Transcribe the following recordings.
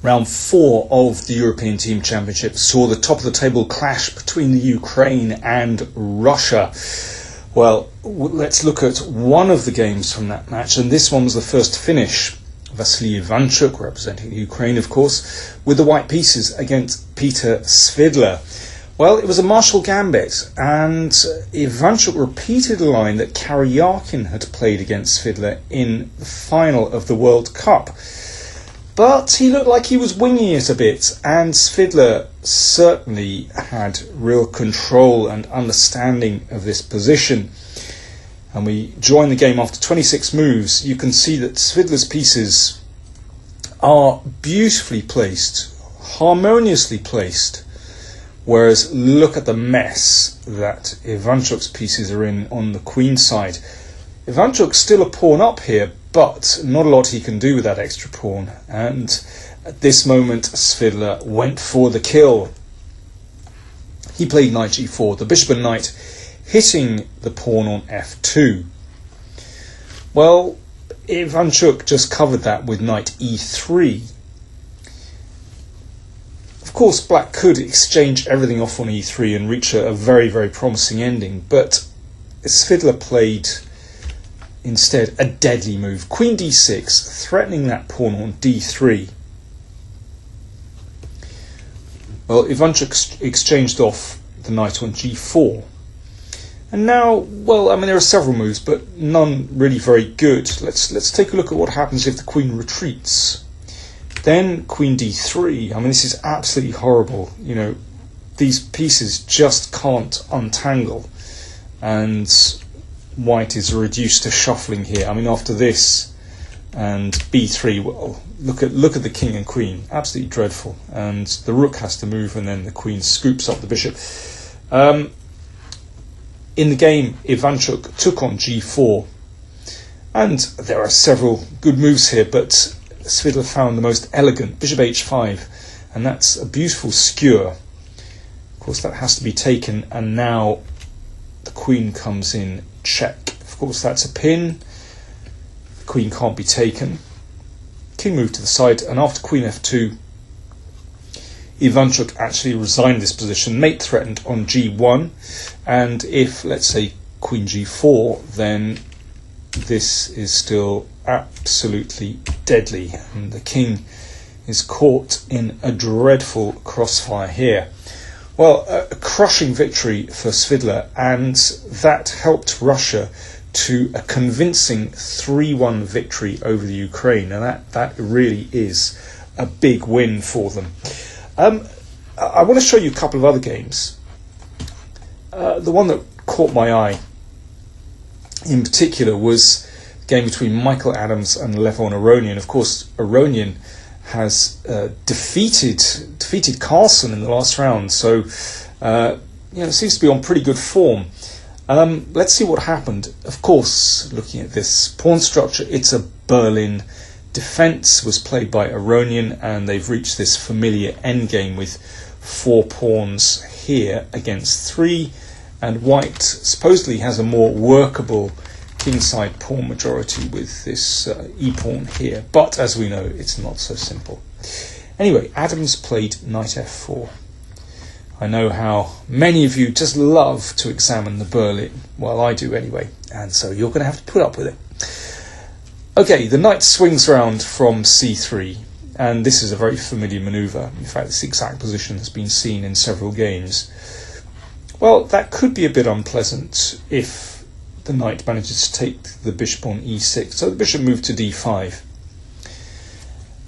Round 4 of the European Team Championship saw the top of the table clash between the Ukraine and Russia. Well, let's look at one of the games from that match, and this one was the first finish. Vasily Ivanchuk, representing Ukraine of course, with the white pieces against Peter Svidler. Well, it was a martial gambit, and Ivanchuk repeated a line that Karyakin had played against Svidler in the final of the World Cup. But he looked like he was winging it a bit, and Svidler certainly had real control and understanding of this position. And we join the game after 26 moves. You can see that Svidler's pieces are beautifully placed, harmoniously placed, whereas look at the mess that Ivanchuk's pieces are in on the queen side. Ivanchuk's still a pawn up here, but not a lot he can do with that extra pawn, and at this moment Svidler went for the kill. He played knight g4, the bishop and knight hitting the pawn on f2. Well, Ivanchuk just covered that with knight e3. Of course, black could exchange everything off on e3 and reach a very, very promising ending, but Svidler played instead a deadly move, queen d6, threatening that pawn on d3. Well, Ivanchuk exchanged off the knight on g4. And now, well, I mean, there are several moves, but none really very good. Let's take a look at what happens if the queen retreats. Then queen d3. I mean, this is absolutely horrible. You know, these pieces just can't untangle, and white is reduced to shuffling here. I mean, after this and b3, well, look at the king and queen, absolutely dreadful. And the rook has to move, and then the queen scoops up the bishop. In the game, Ivanchuk took on g4, and there are several good moves here, but Svidler found the most elegant, bishop h5, and that's a beautiful skewer. Of course, that has to be taken, and now the queen comes in check. Of course, that's a pin. The queen can't be taken. King moved to the side, and after queen f2, Ivanchuk actually resigned this position. Mate threatened on g1, and if, let's say, queen g4, then this is still absolutely deadly, and the king is caught in a dreadful crossfire here. Well, a crushing victory for Svidler, and that helped Russia to a convincing 3-1 victory over the Ukraine, and that really is a big win for them. I want to show you a couple of other games. The one that caught my eye in particular was the game between Michael Adams and Levon Aronian. Of course, Aronian has defeated Carlsen in the last round, so it seems to be on pretty good form. Let's see what happened. Of course, looking at this pawn structure, it's a Berlin defense, was played by Aronian, and they've reached this familiar endgame with 4 pawns here against 3, and white supposedly has a more workable kingside pawn majority with this e-pawn here, but as we know, it's not so simple. Anyway, Adams played knight f4. I know how many of you just love to examine the Berlin. Well, I do anyway, and so you're going to have to put up with it. Okay, the knight swings round from c3, and this is a very familiar manoeuvre. In fact, this exact position has been seen in several games. Well, that could be a bit unpleasant if the knight manages to take the bishop on e6. So the bishop moved to d5.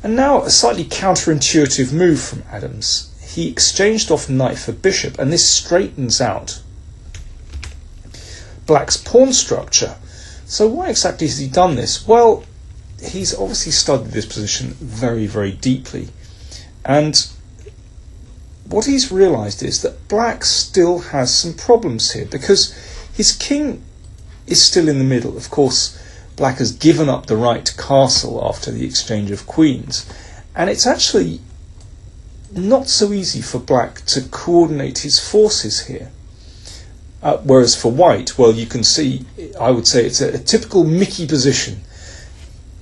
And now a slightly counterintuitive move from Adams. He exchanged off knight for bishop, and this straightens out black's pawn structure. So why exactly has he done this? Well, he's obviously studied this position very, very deeply. And what he's realised is that black still has some problems here, because his king is still in the middle. Of course, black has given up the right to castle after the exchange of queens, and it's actually not so easy for black to coordinate his forces here. Whereas for white, well, you can see, I would say it's a typical Mickey position.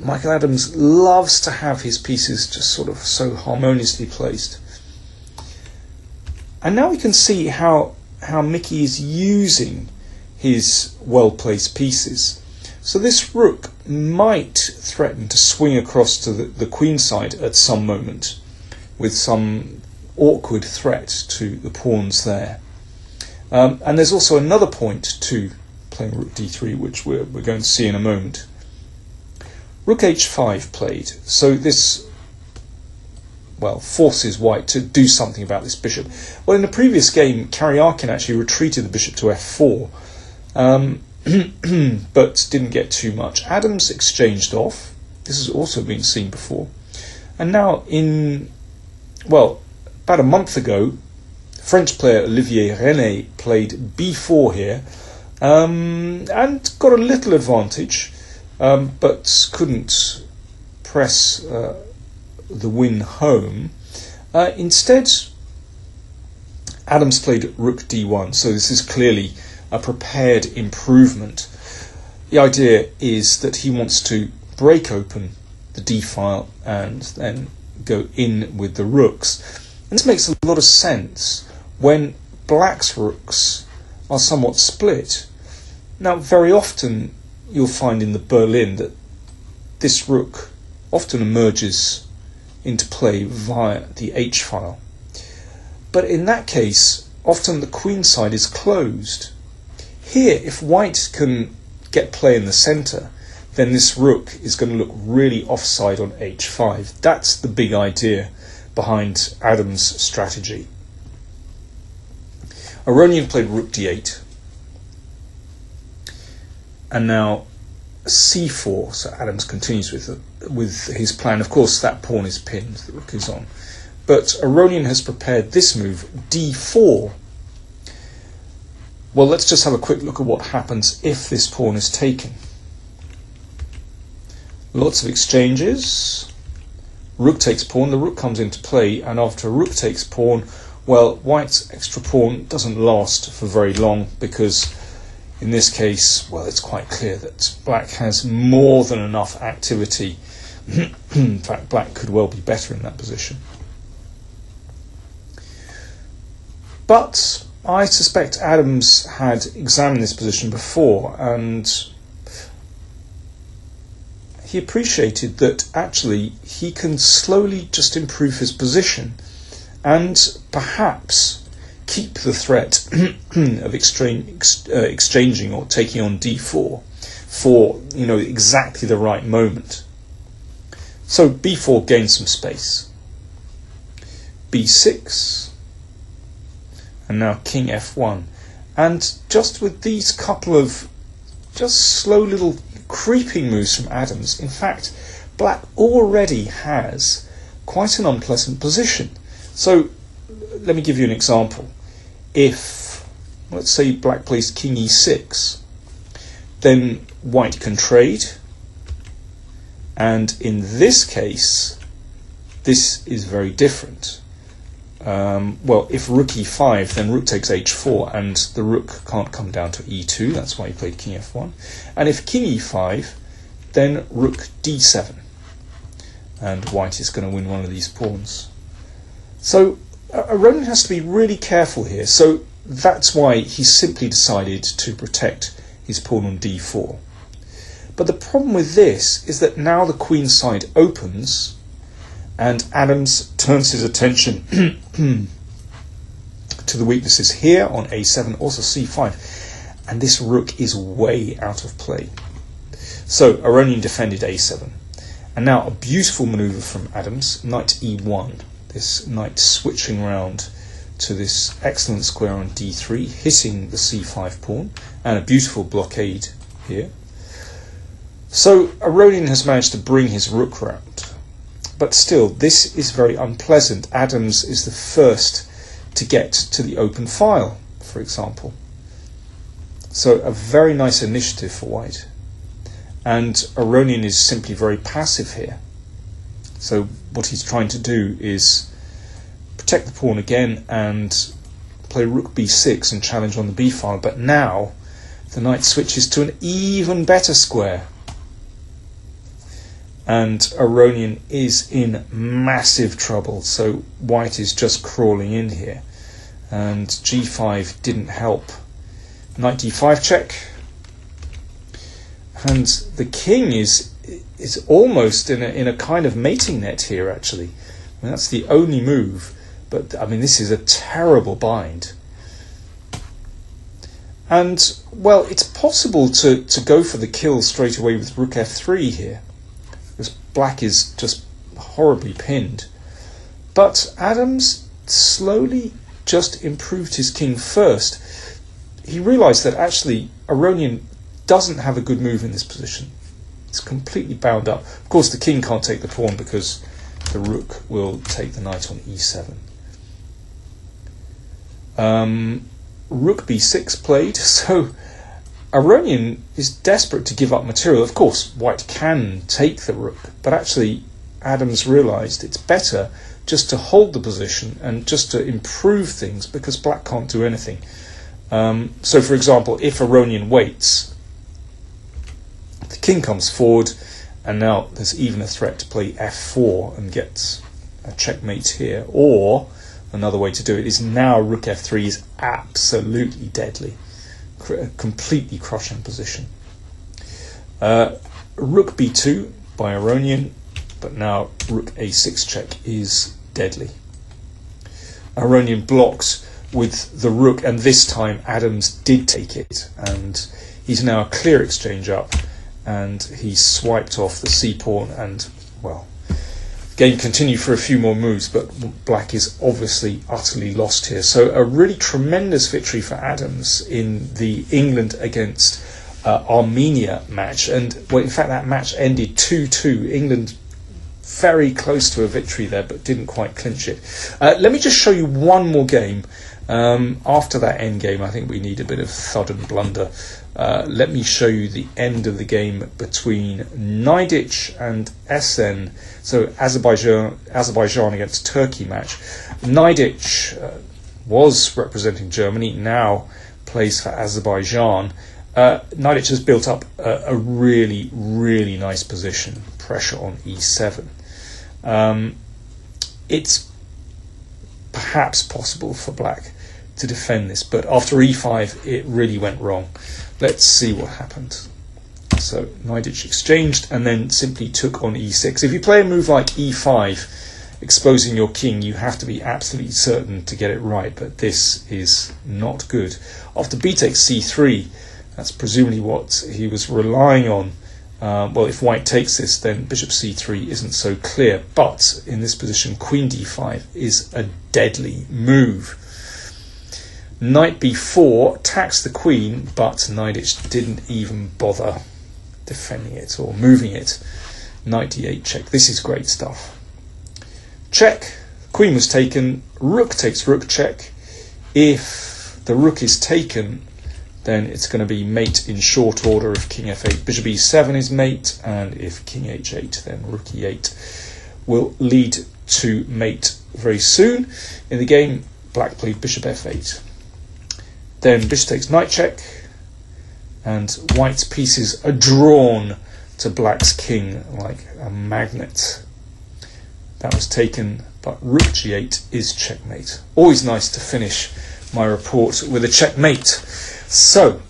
Michael Adams loves to have his pieces just sort of so harmoniously placed. And now we can see how Mickey is using his well-placed pieces. So this rook might threaten to swing across to the queen side at some moment with some awkward threat to the pawns there. And there's also another point to playing rook d3, which we're going to see in a moment. Rook h5 played, so this, well, forces white to do something about this bishop. Well, in the previous game, Aronian actually retreated the bishop to f4, but didn't get too much. Adams exchanged off. This has also been seen before. And now about a month ago, French player Olivier René played b4 here, and got a little advantage, but couldn't press the win home. Instead, Adams played rook d1, so this is clearly a prepared improvement. The idea is that he wants to break open the d-file and then go in with the rooks. And this makes a lot of sense when black's rooks are somewhat split. Now, very often you'll find in the Berlin that this rook often emerges into play via the h-file. But in that case, often the queen side is closed. Here, if white can get play in the centre, then this rook is going to look really offside on h5. That's the big idea behind Adams' strategy. Aronian played rook d8. And now c4, so Adams continues with his plan. Of course, that pawn is pinned, the rook is on. But Aronian has prepared this move, d4. Well, let's just have a quick look at what happens if this pawn is taken. Lots of exchanges. Rook takes pawn, the rook comes into play, and after rook takes pawn, well, white's extra pawn doesn't last for very long, because in this case, well, it's quite clear that black has more than enough activity. In fact, black could well be better in that position. But I suspect Adams had examined this position before, and he appreciated that actually he can slowly just improve his position and perhaps keep the threat of exchanging or taking on d4 for exactly the right moment. So b4 gains some space. b6. And now king f1. And just with these couple of just slow little creeping moves from Adams, in fact, black already has quite an unpleasant position. So let me give you an example. If, let's say, black plays king e6, then white can trade. And in this case, this is very different. Well, if rook e5, then rook takes h4, and the rook can't come down to e2. That's why he played king f1. And if king e5, then rook d7, and white is going to win one of these pawns. So Aronian has to be really careful here. So that's why he simply decided to protect his pawn on d4. But the problem with this is that now the queen side opens, and Adams turns his attention to the weaknesses here on a7, also c5, and this rook is way out of play. So Aronian defended a7, and now a beautiful manoeuvre from Adams, knight e1, this knight switching round to this excellent square on d3, hitting the c5 pawn, and a beautiful blockade here. So Aronian has managed to bring his rook round. But still, this is very unpleasant. Adams is the first to get to the open file, for example. So a very nice initiative for white. And Aronian is simply very passive here. So what he's trying to do is protect the pawn again and play rook b6 and challenge on the b file. But now the knight switches to an even better square. and Aronian is in massive trouble. So white is just crawling in here, and g5 didn't help. Knight d5 check, and the king is almost in a kind of mating net here, actually. I mean, that's the only move, but I mean, this is a terrible bind. And, well, it's possible to go for the kill straight away with rook f3 here, because black is just horribly pinned. But Adams slowly just improved his king first. He realised that actually Aronian doesn't have a good move in this position. It's completely bound up. Of course, the king can't take the pawn because the rook will take the knight on e7. Rook b6 played, so Aronian is desperate to give up material. Of course, white can take the rook, but actually Adams realised it's better just to hold the position and just to improve things, because black can't do anything. So, for example, if Aronian waits, the king comes forward, and now there's even a threat to play f4 and get a checkmate here, or another way to do it is now rook f3 is absolutely deadly, completely crushing position. Rook b2 by Aronian, but now rook a6 check is deadly. Aronian blocks with the rook, and this time Adams did take it, and he's now a clear exchange up, and he swiped off the c-pawn, and, well, game continued for a few more moves, but black is obviously utterly lost here. So a really tremendous victory for Adams in the England against Armenia match. And, well, in fact, that match ended 2-2. England very close to a victory there, but didn't quite clinch it. Let me just show you one more game. After that end game, I think we need a bit of thud and blunder. Let me show you the end of the game between Naiditsch and Essen. So Azerbaijan against Turkey match. Naiditsch was representing Germany, now plays for Azerbaijan. Naiditsch has built up a really, really nice position. Pressure on e7. It's perhaps possible for black to defend this, but after e5 it really went wrong. Let's see what happened. So Naiditsch exchanged and then simply took on e6. If you play a move like e5, exposing your king, you have to be absolutely certain to get it right, but this is not good. After b takes c3, that's presumably what he was relying on. Well, if white takes this, then bishop c3 isn't so clear, but in this position queen d5 is a deadly move. Knight b4 attacks the queen, but Naiditsch didn't even bother defending it or moving it. Knight d8 check. This is great stuff. Check. Queen was taken. Rook takes rook check. If the rook is taken, then it's going to be mate in short order. If king f8, bishop e7 is mate, and if king h8, then rook e8 will lead to mate very soon. In the game, black played bishop f8. Then bishop takes knight check, and white's pieces are drawn to black's king like a magnet. That was taken, but rook g8 is checkmate. Always nice to finish my report with a checkmate. So,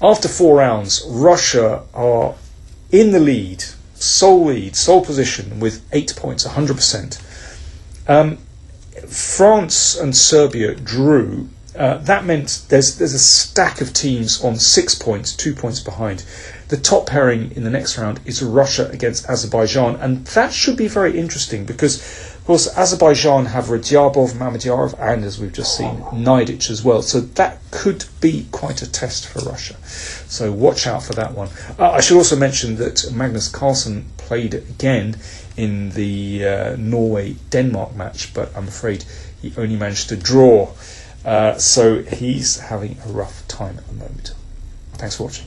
after 4 rounds, Russia are in the lead, sole position with 8 points, 100%. France and Serbia drew. That meant there's a stack of teams on 6 points, 2 points behind. The top pairing in the next round is Russia against Azerbaijan, and that should be very interesting because, of course, Azerbaijan have Rejkjavik, Mamedyarov, and, as we've just seen, Naiditsch as well. So that could be quite a test for Russia. So watch out for that one. I should also mention that Magnus Carlsen played again in the Norway-Denmark match, but I'm afraid he only managed to draw. So he's having a rough time at the moment. Thanks for watching.